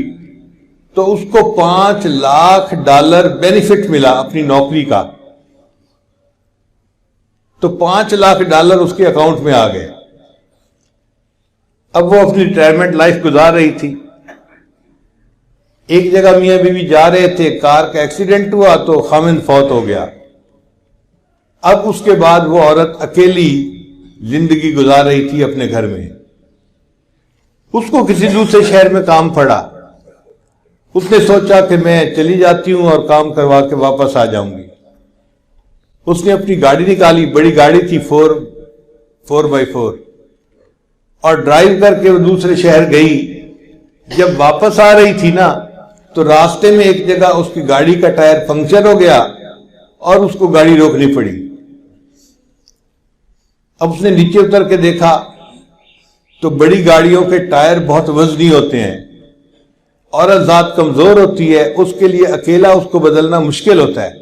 تو اس کو $5 لاکھ بینیفٹ ملا اپنی نوکری کا، تو $5 لاکھ اس کے اکاؤنٹ میں آ گئے۔ اب وہ اپنی ریٹائرمنٹ لائف گزار رہی تھی۔ ایک جگہ میاں بیوی جا رہے تھے، کار کا ایکسیڈنٹ ہوا تو خاوند فوت ہو گیا۔ اب اس کے بعد وہ عورت اکیلی زندگی گزار رہی تھی اپنے گھر میں۔ اس کو کسی دوسرے شہر میں کام پڑا، اس نے سوچا کہ میں چلی جاتی ہوں اور کام کروا کے واپس آ جاؤں گی. اس نے اپنی گاڑی نکالی, بڑی گاڑی تھی 4x4, اور ڈرائیو کر کے وہ دوسرے شہر گئی. جب واپس آ رہی تھی نا تو راستے میں ایک جگہ اس کی گاڑی کا ٹائر پنکچر ہو گیا اور اس کو گاڑی روکنی پڑی. اب اس نے نیچے اتر کے دیکھا تو بڑی گاڑیوں کے ٹائر بہت وزنی ہوتے ہیں, عورت ذات کمزور ہوتی ہے, اس کے لیے اکیلا اس کو بدلنا مشکل ہوتا ہے.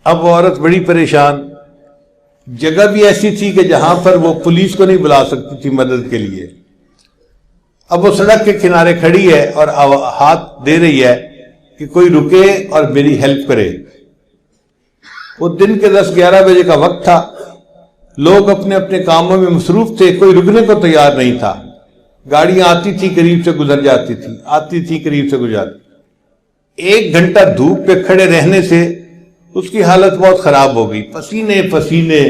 اب وہ عورت بڑی پریشان, جگہ بھی ایسی تھی کہ جہاں پر وہ پولیس کو نہیں بلا سکتی تھی مدد کے لیے. اب وہ سڑک کے کنارے کھڑی ہے اور ہاتھ دے رہی ہے کہ کوئی رکے اور میری ہیلپ کرے. وہ دن کے 10-11 بجے کا وقت تھا, لوگ اپنے اپنے کاموں میں مصروف تھے, کوئی رکنے کو تیار نہیں تھا. گاڑیاں آتی تھی قریب سے گزر جاتی تھی, آتی تھی قریب سے گزر جاتی. 1 گھنٹہ دھوپ پہ کھڑے رہنے سے اس کی حالت بہت خراب ہو گئی, پسینے پسینے,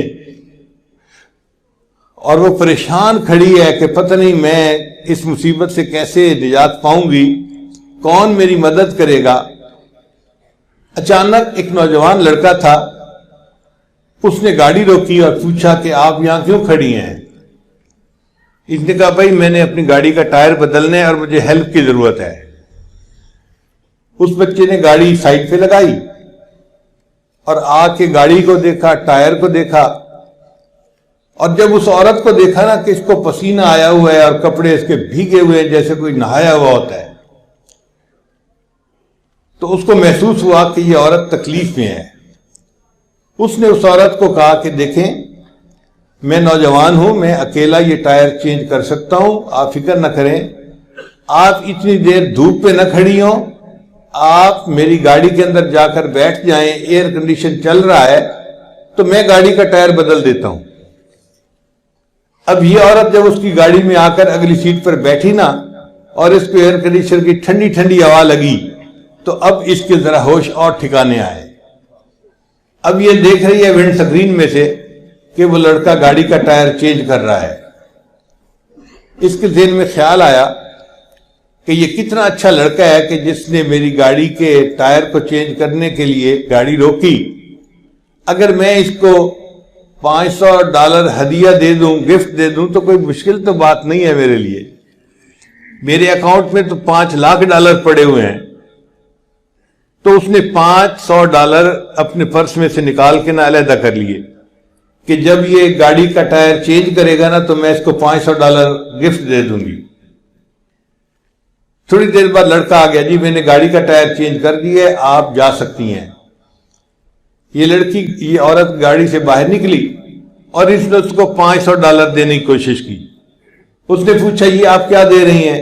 اور وہ پریشان کھڑی ہے کہ پتہ نہیں میں اس مصیبت سے کیسے نجات پاؤں گی, کون میری مدد کرے گا. اچانک ایک نوجوان لڑکا تھا, اس نے گاڑی روکی اور پوچھا کہ آپ یہاں کیوں کھڑی ہیں. اس نے کہا بھائی میں نے اپنی گاڑی کا ٹائر بدلنے اور مجھے ہیلپ کی ضرورت ہے. اس بچے نے گاڑی سائڈ پہ لگائی اور آ کے گاڑی کو دیکھا, ٹائر کو دیکھا, اور جب اس عورت کو دیکھا نا کہ اس کو پسینہ آیا ہوا ہے اور کپڑے اس کے بھیگے ہوئے ہیں جیسے کوئی نہایا ہوا ہوتا ہے, تو اس کو محسوس ہوا کہ یہ عورت تکلیف میں ہے. اس نے اس عورت کو کہا کہ دیکھیں میں نوجوان ہوں, میں اکیلا یہ ٹائر چینج کر سکتا ہوں, آپ فکر نہ کریں, آپ اتنی دیر دھوپ پہ نہ کھڑی ہوں, آپ میری گاڑی کے اندر جا کر بیٹھ جائیں, ایئر کنڈیشن چل رہا ہے تو میں گاڑی کا ٹائر بدل دیتا ہوں. اب یہ عورت جب اس کی گاڑی میں آ کر اگلی سیٹ پر بیٹھی نا اور اس کو ایئر کنڈیشنر کی ٹھنڈی ٹھنڈی ہوا لگی تو اب اس کے ذرا ہوش اور ٹھکانے آئے. اب یہ دیکھ رہی ہے ونڈ سکرین میں سے کہ وہ لڑکا گاڑی کا ٹائر چینج کر رہا ہے. اس کے ذہن میں خیال آیا کہ یہ کتنا اچھا لڑکا ہے کہ جس نے میری گاڑی کے ٹائر کو چینج کرنے کے لیے گاڑی روکی. اگر میں اس کو $500 ہدیہ دے دوں, گفٹ دے دوں, تو کوئی مشکل تو بات نہیں ہے میرے لیے. میرے اکاؤنٹ میں تو $5 لاکھ پڑے ہوئے ہیں. تو اس نے $500 اپنے پرس میں سے نکال کے نہ علیحدہ کر لیے کہ جب یہ گاڑی کا ٹائر چینج کرے گا نا تو میں اس کو $500 گفٹ دے دوں گی. تھوڑی دیر بعد لڑکا آ گیا, جی میں نے گاڑی کا ٹائر چینج کر دیا ہے, آپ جا سکتی ہیں. یہ عورت گاڑی سے باہر نکلی اور اس نے اس کو $500 دینے کی کوشش کی. اس نے پوچھا یہ آپ کیا دے رہی ہیں؟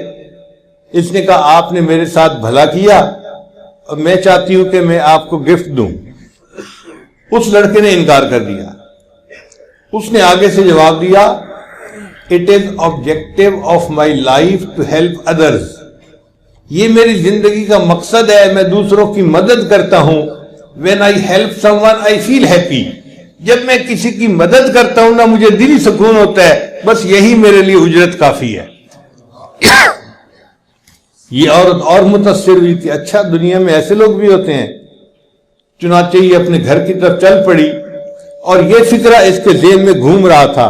اس نے کہا آپ نے میرے ساتھ بھلا کیا اور میں چاہتی ہوں کہ میں آپ کو گفٹ دوں. اس لڑکے نے انکار کر دیا. اس نے آگے سے جواب دیا, it is objective of my life to help others. یہ میری زندگی کا مقصد ہے, میں دوسروں کی مدد کرتا ہوں. when I help someone I feel happy. جب میں کسی کی مدد کرتا ہوں نا مجھے دلی سکون ہوتا ہے, بس یہی میرے لیے اجرت کافی ہے. یہ عورت اور متاثر ہوئی تھی, اچھا دنیا میں ایسے لوگ بھی ہوتے ہیں. چنانچہ یہ اپنے گھر کی طرف چل پڑی اور یہ فکرہ اس کے ذہن میں گھوم رہا تھا,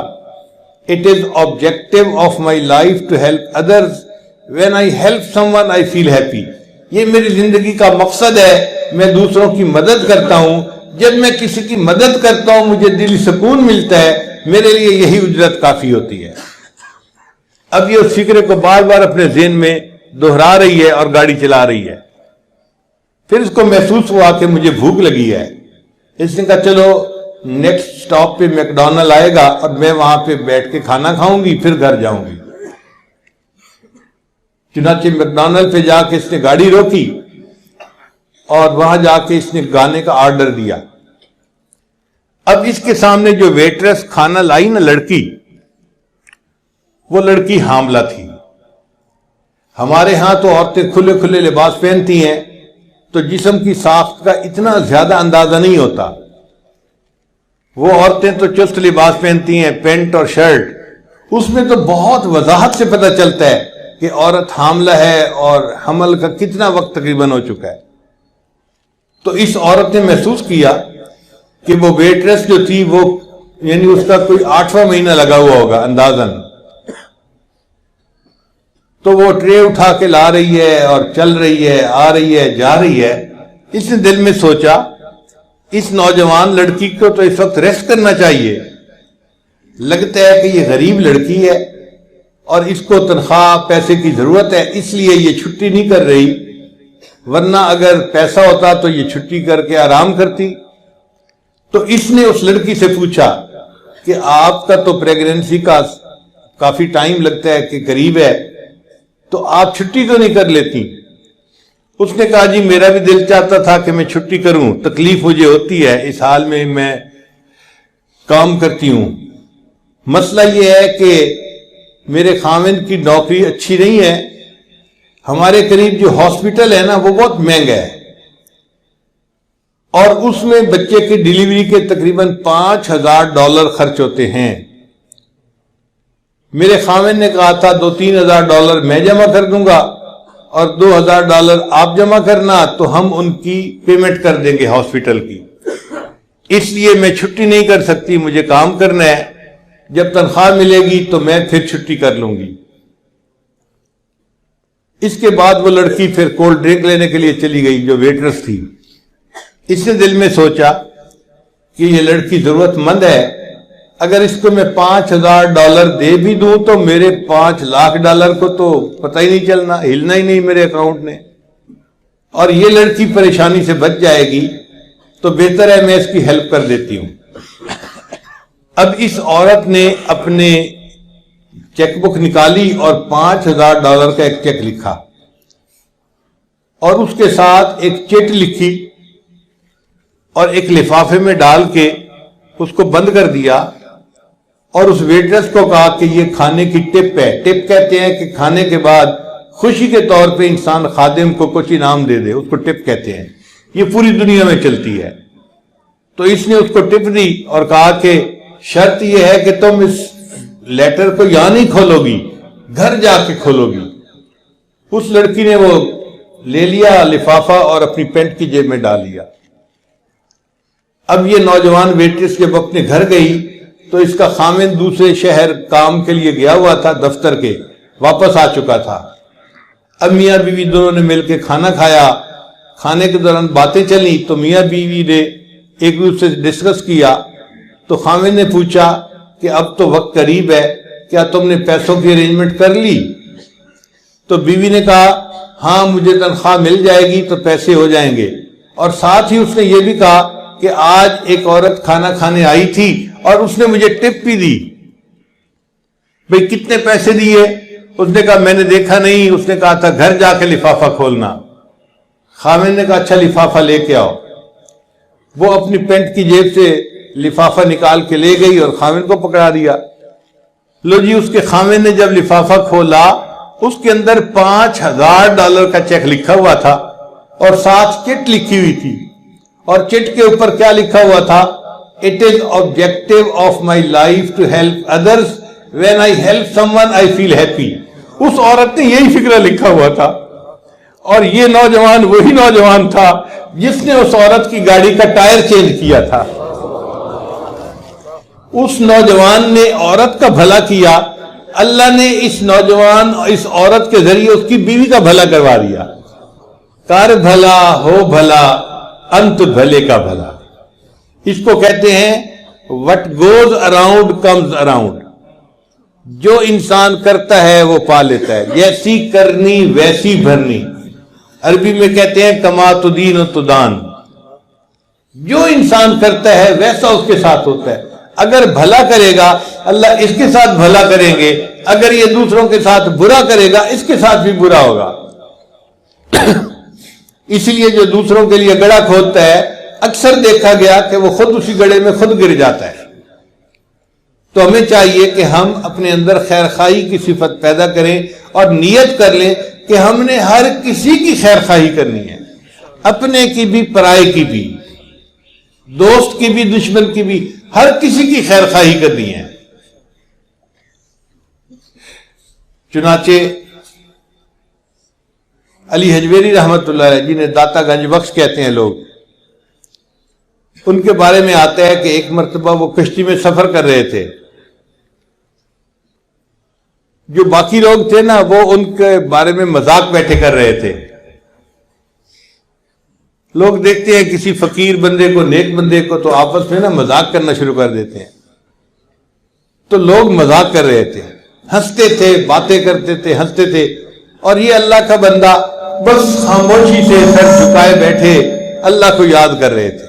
it is objective of my life to help others, when I help someone I feel happy. یہ میری زندگی کا مقصد ہے, میں دوسروں کی مدد کرتا ہوں, جب میں کسی کی مدد کرتا ہوں مجھے دلی سکون ملتا ہے, میرے لیے یہی اجرت کافی ہوتی ہے. اب یہ اس فکرے کو بار بار اپنے ذہن میں دہرا رہی ہے اور گاڑی چلا رہی ہے. پھر اس کو محسوس ہوا کہ مجھے بھوک لگی ہے. اس نے کہا چلو نیکسٹ سٹاپ پہ میکڈونلڈ آئے گا اور میں وہاں پہ بیٹھ کے کھانا کھاؤں گی, پھر گھر جاؤں گی. چنانچہ میکڈونلڈ پہ جا کے اس نے گاڑی روکی اور وہاں جا کے اس نے گانے کا آرڈر دیا. اب اس کے سامنے جو ویٹرس کھانا لائی نا لڑکی, وہ لڑکی حاملہ تھی. ہمارے ہاں تو عورتیں کھلے کھلے لباس پہنتی ہیں تو جسم کی ساخت کا اتنا زیادہ اندازہ نہیں ہوتا. وہ عورتیں تو چست لباس پہنتی ہیں, پینٹ اور شرٹ, اس میں تو بہت وضاحت سے پتہ چلتا ہے کہ عورت حاملہ ہے اور حمل کا کتنا وقت تقریباً ہو چکا ہے. تو اس عورت نے محسوس کیا کہ وہ ویٹرس جو تھی وہ یعنی اس کا کوئی 8واں مہینہ لگا ہوا ہوگا اندازاً. تو وہ ٹرے اٹھا کے لا رہی ہے اور چل رہی ہے، آ رہی ہے، جا رہی ہے. اس نے دل میں سوچا اس نوجوان لڑکی کو تو اس وقت ریسٹ کرنا چاہیے. لگتا ہے کہ یہ غریب لڑکی ہے اور اس کو تنخواہ پیسے کی ضرورت ہے، اس لیے یہ چھٹی نہیں کر رہی، ورنہ اگر پیسہ ہوتا تو یہ چھٹی کر کے آرام کرتی. تو اس نے اس لڑکی سے پوچھا کہ آپ کا تو پریگننسی کا کافی ٹائم لگتا ہے کہ قریب ہے، تو آپ چھٹی تو نہیں کر لیتی؟ اس نے کہا جی میرا بھی دل چاہتا تھا کہ میں چھٹی کروں، تکلیف مجھے ہوتی ہے، اس حال میں کام کرتی ہوں. مسئلہ یہ ہے کہ میرے خاوند کی نوکری اچھی نہیں ہے، ہمارے قریب جو ہاسپٹل ہے نا وہ بہت مہنگا ہے، اور اس میں بچے کی ڈیلیوری کے تقریباً $5,000 خرچ ہوتے ہیں. میرے خاوند نے کہا تھا $2-3 ہزار میں جمع کر دوں گا اور $2,000 آپ جمع کرنا، تو ہم ان کی پیمنٹ کر دیں گے ہاسپٹل کی. اس لیے میں چھٹی نہیں کر سکتی، مجھے کام کرنا ہے، جب تنخواہ ملے گی تو میں پھر چھٹی کر لوں گی. اس کے بعد وہ لڑکی پھر کولڈ ڈرنک لینے کے لیے چلی گئی جو ویٹرس تھی. اس نے دل میں سوچا کہ یہ لڑکی ضرورت مند ہے، اگر اس کو میں $5,000 دے بھی دوں تو میرے $5,00,000 کو تو پتہ ہی نہیں چلنا، ہلنا ہی نہیں میرے اکاؤنٹ نے، اور یہ لڑکی پریشانی سے بچ جائے گی، تو بہتر ہے میں اس کی ہیلپ کر دیتی ہوں. اب اس عورت نے اپنے چیک بک نکالی اور $5,000 کا ایک چیک لکھا اور اس کے ساتھ ایک چٹ لکھی اور ایک لفافے میں ڈال کے اس کو بند کر دیا، اور اس ویٹرس کو کہا کہ یہ کھانے کی ٹپ ہے. ٹپ کہتے ہیں کہ کھانے کے بعد خوشی کے طور پہ انسان خادم کو کچھ انعام دے دے، اس کو ٹپ کہتے ہیں. یہ پوری دنیا میں چلتی ہے. تو اس نے اس کو ٹپ دی اور کہا کہ شرط یہ ہے کہ تم اس لیٹر کو یہاں نہیں کھولو گی، گھر جا کے کھولو گی. اس لڑکی نے وہ لے لیا لفافہ اور اپنی پینٹ کی جیب میں ڈال لیا. اب یہ نوجوان ویٹرس جب اپنے گھر گئی تو اس کا خاوند دوسرے شہر کام کے لیے گیا ہوا تھا، دفتر کے واپس آ چکا تھا. اب میاں بیوی دونوں نے مل کے کھانا کھایا. کھانے کے دوران باتیں چلی تو میاں بیوی نے ایک دوسرے سے ڈسکس کیا. تو خاوند نے پوچھا کہ اب تو وقت قریب ہے، کیا تم نے پیسوں کی ارینجمنٹ کر لی؟ تو بیوی نے کہا ہاں مجھے تنخواہ مل جائے گی تو پیسے ہو جائیں گے. اور ساتھ ہی اس نے یہ بھی کہا کہ آج ایک عورت کھانا کھانے آئی تھی اور اس نے مجھے ٹپ بھی دی. بھئی کتنے پیسے دیے؟ اس نے کہا میں نے دیکھا نہیں، اس نے کہا تھا گھر جا کے لفافہ کھولنا. خاوند نے کہا اچھا لفافہ لے کے آؤ. وہ اپنی پینٹ کی جیب سے لفافہ نکال کے لے گئی اور خاوند کو پکڑا دیا. لو جی اس کے خاوند نے جب لفافہ کھولا اس کے اندر $5,000 کا چیک لکھا ہوا تھا اور ساتھ چٹ لکھی ہوئی تھی. اور چٹ کے اوپر کیا لکھا ہوا تھا؟ It is objective of my life to help others. When I help someone I feel happy. اس عورت نے یہی فکرہ لکھا ہوا تھا. اور یہ نوجوان وہی نوجوان تھا جس نے اس عورت کی گاڑی کا ٹائر چینج کیا تھا. اس نوجوان نے عورت کا بھلا کیا، اللہ نے اس عورت کے ذریعے اس کی بیوی کا بھلا کروا دیا. کر بھلا ہو بھلا انت بھلے کا بھلا. اس کو کہتے ہیں what goes around comes around. جو انسان کرتا ہے وہ پا لیتا ہے. جیسی کرنی ویسی بھرنی. عربی میں کہتے ہیں کما تدین و تدان. جو انسان کرتا ہے ویسا اس کے ساتھ ہوتا ہے. اگر بھلا کرے گا اللہ اس کے ساتھ بھلا کریں گے، اگر یہ دوسروں کے ساتھ برا کرے گا اس کے ساتھ بھی برا ہوگا. اس لیے جو دوسروں کے لیے گڑھا کھودتا ہے اکثر دیکھا گیا کہ وہ خود اسی گڑھے میں خود گر جاتا ہے. تو ہمیں چاہیے کہ ہم اپنے اندر خیر خواہی کی صفت پیدا کریں اور نیت کر لیں کہ ہم نے ہر کسی کی خیر خواہی کرنی ہے، اپنے کی بھی پرائے کی بھی، دوست کی بھی دشمن کی بھی، ہر کسی کی خیر خواہی کرنی ہے. چنانچہ علی حجویری رحمۃ اللہ علیہ، جنہیں داتا گنج بخش کہتے ہیں لوگ، ان کے بارے میں آتا ہے کہ ایک مرتبہ وہ کشتی میں سفر کر رہے تھے. جو باقی لوگ تھے نا وہ ان کے بارے میں مذاق بیٹھے کر رہے تھے. لوگ دیکھتے ہیں کسی فقیر بندے کو، نیک بندے کو، تو آپس میں نا مذاق کرنا شروع کر دیتے ہیں. تو لوگ مذاق کر رہے تھے، ہنستے تھے، باتیں کرتے تھے، ہنستے تھے، اور یہ اللہ کا بندہ بس خاموشی سے سر جھکائے بیٹھے اللہ کو یاد کر رہے تھے.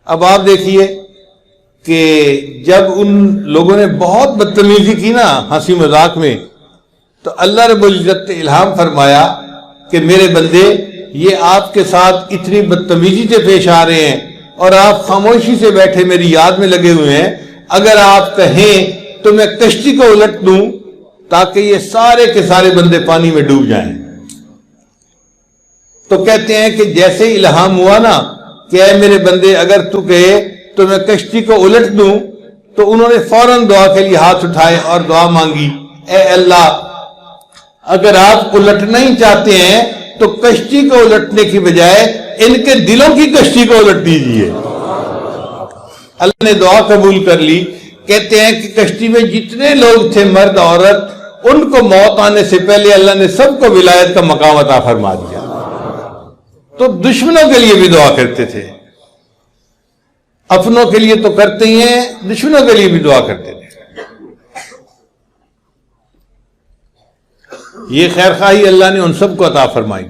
اب آپ دیکھیے کہ جب ان لوگوں نے بہت بدتمیزی کی نا ہنسی مذاق میں، تو اللہ رب العزت نے الہام فرمایا کہ میرے بندے، یہ آپ کے ساتھ اتنی بدتمیزی سے پیش آ رہے ہیں اور آپ خاموشی سے بیٹھے میری یاد میں لگے ہوئے ہیں، اگر آپ کہیں تو میں کشتی کو الٹ دوں تاکہ یہ سارے کے سارے بندے پانی میں ڈوب جائیں. تو کہتے ہیں کہ جیسے ہی الہام ہوا نا کہ اے میرے بندے اگر تو کہے تو میں کشتی کو الٹ دوں، تو انہوں نے فوراً دعا کے لیے ہاتھ اٹھائے اور دعا مانگی، اے اللہ اگر آپ الٹنا ہی چاہتے ہیں تو کشتی کو الٹنے کی بجائے ان کے دلوں کی کشتی کو الٹ دیجیے. اللہ نے دعا قبول کر لی. کہتے ہیں کہ کشتی میں جتنے لوگ تھے مرد عورت، ان کو موت آنے سے پہلے اللہ نے سب کو ولایت کا مقام عطا فرما دیا. تو دشمنوں کے لیے بھی دعا کرتے تھے، اپنوں کے لیے تو کرتے ہی ہیں، دشمنوں کے لیے بھی دعا کرتے تھے. یہ خیر خواہی اللہ نے ان سب کو عطا فرمائی.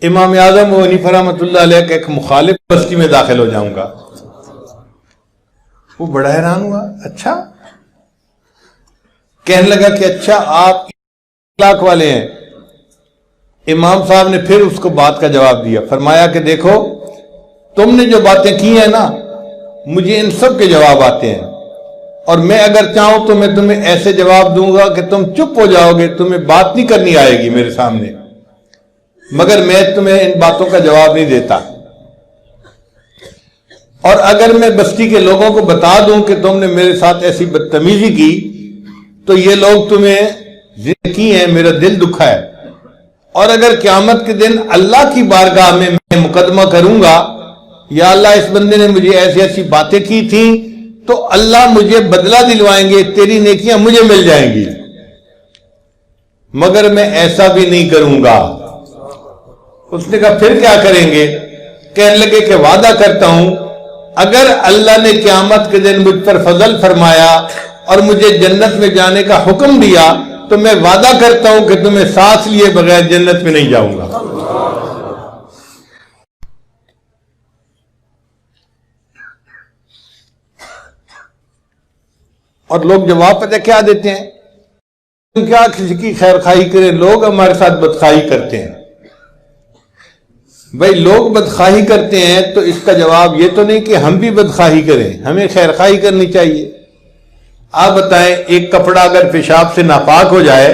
امام اعظم ابو حنیفہ رحمۃ اللہ علیہ کا ایک مخالف بستی میں داخل ہو جاؤں گا. وہ بڑا حیران ہوا، اچھا، کہنے لگا کہ اچھا آپ اخلاق والے ہیں. امام صاحب نے پھر اس کو بات کا جواب دیا، فرمایا کہ دیکھو تم نے جو باتیں کی ہیں نا، مجھے ان سب کے جواب آتے ہیں، اور میں اگر چاہوں تو میں تمہیں ایسے جواب دوں گا کہ تم چپ ہو جاؤ گے، تمہیں بات نہیں کرنی آئے گی میرے سامنے، مگر میں تمہیں ان باتوں کا جواب نہیں دیتا. اور اگر میں بستی کے لوگوں کو بتا دوں کہ تم نے میرے ساتھ ایسی بدتمیزی کی تو یہ لوگ تمہیں ذکر کی ہیں، میرا دل دکھا ہے. اور اگر قیامت کے دن اللہ کی بارگاہ میں مقدمہ کروں گا، یا اللہ اس بندے نے مجھے ایسی ایسی باتیں کی تھیں، تو اللہ مجھے بدلہ دلوائیں گے، تیری نیکیاں مجھے مل جائیں گی، مگر میں ایسا بھی نہیں کروں گا. اس نے کہا پھر کیا کریں گے؟ کہنے لگے کہ وعدہ کرتا ہوں اگر اللہ نے قیامت کے دن مجھ پر فضل فرمایا اور مجھے جنت میں جانے کا حکم دیا تو میں وعدہ کرتا ہوں کہ تمہیں سانس لیے بغیر جنت میں نہیں جاؤں گا. اور لوگ جواب پتہ کیا دیتے ہیں؟ کیا کسی کی خیر خواہی کریں، لوگ ہمارے ساتھ بدخواہی کرتے ہیں. بھائی لوگ بدخواہی کرتے ہیں تو اس کا جواب یہ تو نہیں کہ ہم بھی بدخواہی کریں، ہمیں خیر خواہی کرنی چاہیے. آپ بتائیں ایک کپڑا اگر پیشاب سے ناپاک ہو جائے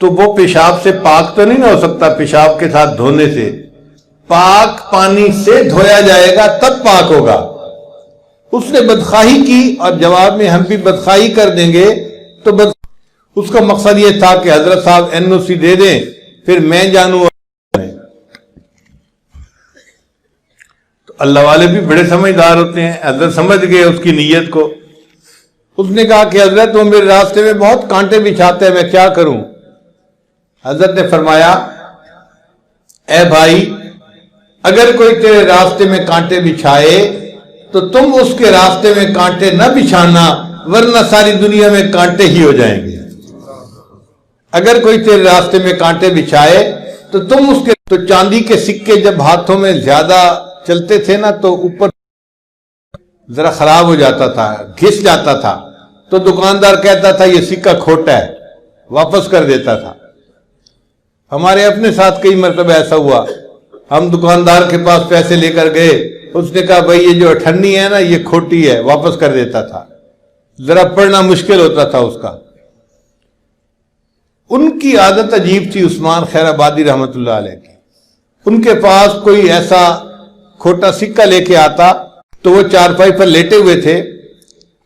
تو وہ پیشاب سے پاک تو نہیں نہ ہو سکتا، پیشاب کے ساتھ دھونے سے. پاک پانی سے دھویا جائے گا تب پاک ہوگا. اس نے بدخواہی کی اور جواب میں ہم بھی بدخواہی کر دیں گے تو اس کا مقصد یہ تھا کہ حضرت صاحب NOC دے دیں پھر میں جانوں. تو اللہ والے بھی بڑے سمجھدار ہوتے ہیں، حضرت سمجھ گئے اس کی نیت کو. اس نے کہا کہ حضرت وہ میرے راستے میں بہت کانٹے بچھاتے ہیں، میں کیا کروں؟ حضرت نے فرمایا اے بھائی اگر کوئی تیرے راستے میں کانٹے بچھائے تو تم اس کے راستے میں کانٹے نہ بچھانا، ورنہ ساری دنیا میں کانٹے ہی ہو جائیں گے. اگر کوئی تیرے راستے میں کانٹے بچھائے تو تم اس کے تو چاندی کے سکے جب ہاتھوں میں زیادہ چلتے تھے نا تو اوپر ذرا خراب ہو جاتا تھا، گھس جاتا تھا، تو دکاندار کہتا تھا یہ سکہ کھوٹا ہے، واپس کر دیتا تھا. ہمارے اپنے ساتھ کئی مرتبہ ایسا ہوا، ہم دکاندار کے پاس پیسے لے کر گئے، اس نے کہا بھائی یہ جو اٹھنی ہے نا یہ کھوٹی ہے، واپس کر دیتا تھا. ذرا پڑھنا مشکل ہوتا تھا اس کا. ان کی عادت عجیب تھی عثمان خیر آبادی رحمت اللہ علیہ کی. ان کے پاس کوئی ایسا کھوٹا سکہ لے کے آتا تو وہ چارپائی پر لیٹے ہوئے تھے،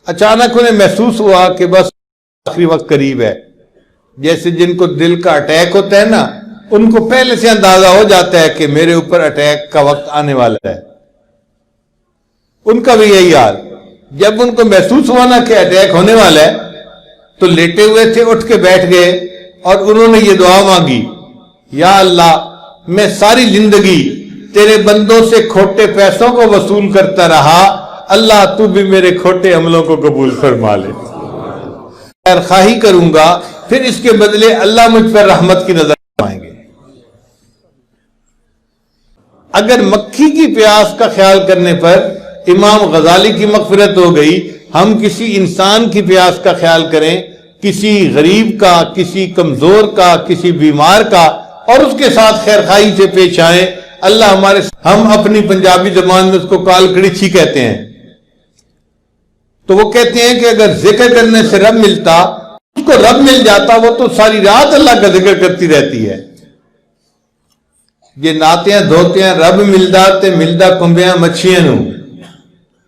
اچانک انہیں محسوس ہوا کہ بس آخری وقت قریب ہے. جیسے جن کو دل کا اٹیک ہوتا ہے نا, ان کو پہلے سے اندازہ ہو جاتا ہے کہ میرے اوپر اٹیک کا وقت آنے والا ہے. ان کا بھی یہی حال. جب ان کو محسوس ہوا نا کہ اٹیک ہونے والا ہے تو لیٹے ہوئے تھے, اٹھ کے بیٹھ گئے اور انہوں نے یہ دعا مانگی, یا اللہ میں ساری زندگی تیرے بندوں سے کھوٹے پیسوں کو وصول کرتا رہا, اللہ تو بھی میرے کھوٹے عملوں کو قبول فرما لے. خیر خواہی کروں گا, پھر اس کے بدلے اللہ مجھ پر رحمت کی نظر آئیں گے. اگر مکھی کی پیاس کا خیال کرنے پر امام غزالی کی مغفرت ہو گئی, ہم کسی انسان کی پیاس کا خیال کریں, کسی غریب کا, کسی کمزور کا, کسی بیمار کا, اور اس کے ساتھ خیر خواہی سے پیش آئیں, اللہ ہمارے. ہم اپنی پنجابی زبان میں اس کو کال کڑچھی کہتے ہیں. تو وہ کہتے ہیں کہ اگر ذکر کرنے سے رب ملتا, اس کو رب مل جاتا, وہ تو ساری رات اللہ کا ذکر کرتی رہتی ہے. یہ ناتیاں دھوتے ہیں رب ملدا تے ملدا کنبیاں مچھیاں نو,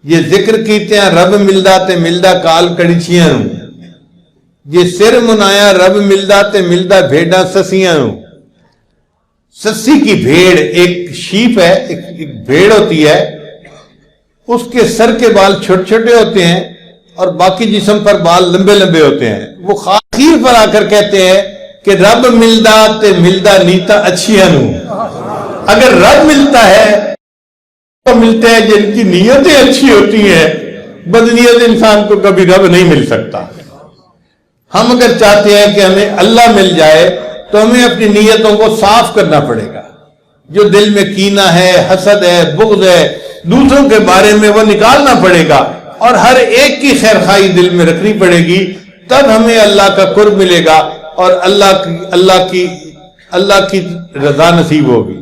یہ ذکر کیتے ہیں رب ملدا تے ملدا کال کڑچیاں نو, یہ سر منایا رب ملدا تے ملدا بھیڑاں سسیاں نو. سسی کی بھیڑ ایک شیپ ہے, ایک بھیڑ ہوتی ہے, اس کے سر کے بال چھوٹے چھوٹے ہوتے ہیں اور باقی جسم پر بال لمبے لمبے ہوتے ہیں. وہ آخر پر آ کر کہتے ہیں کہ رب ملدا تے ملدا نیتا اچھیاں نو. اگر رب ملتا ہے تو ملتے ہیں جن کی نیتیں اچھی ہوتی ہیں, بدنیت انسان کو کبھی رب نہیں مل سکتا. ہم اگر چاہتے ہیں کہ ہمیں اللہ مل جائے تو ہمیں اپنی نیتوں کو صاف کرنا پڑے گا. جو دل میں کینہ ہے, حسد ہے, بغض ہے, دوسروں کے بارے میں, وہ نکالنا پڑے گا, اور ہر ایک کی خیر خواہی دل میں رکھنی پڑے گی. تب ہمیں اللہ کا قرب ملے گا اور اللہ کی رضا نصیب ہوگی.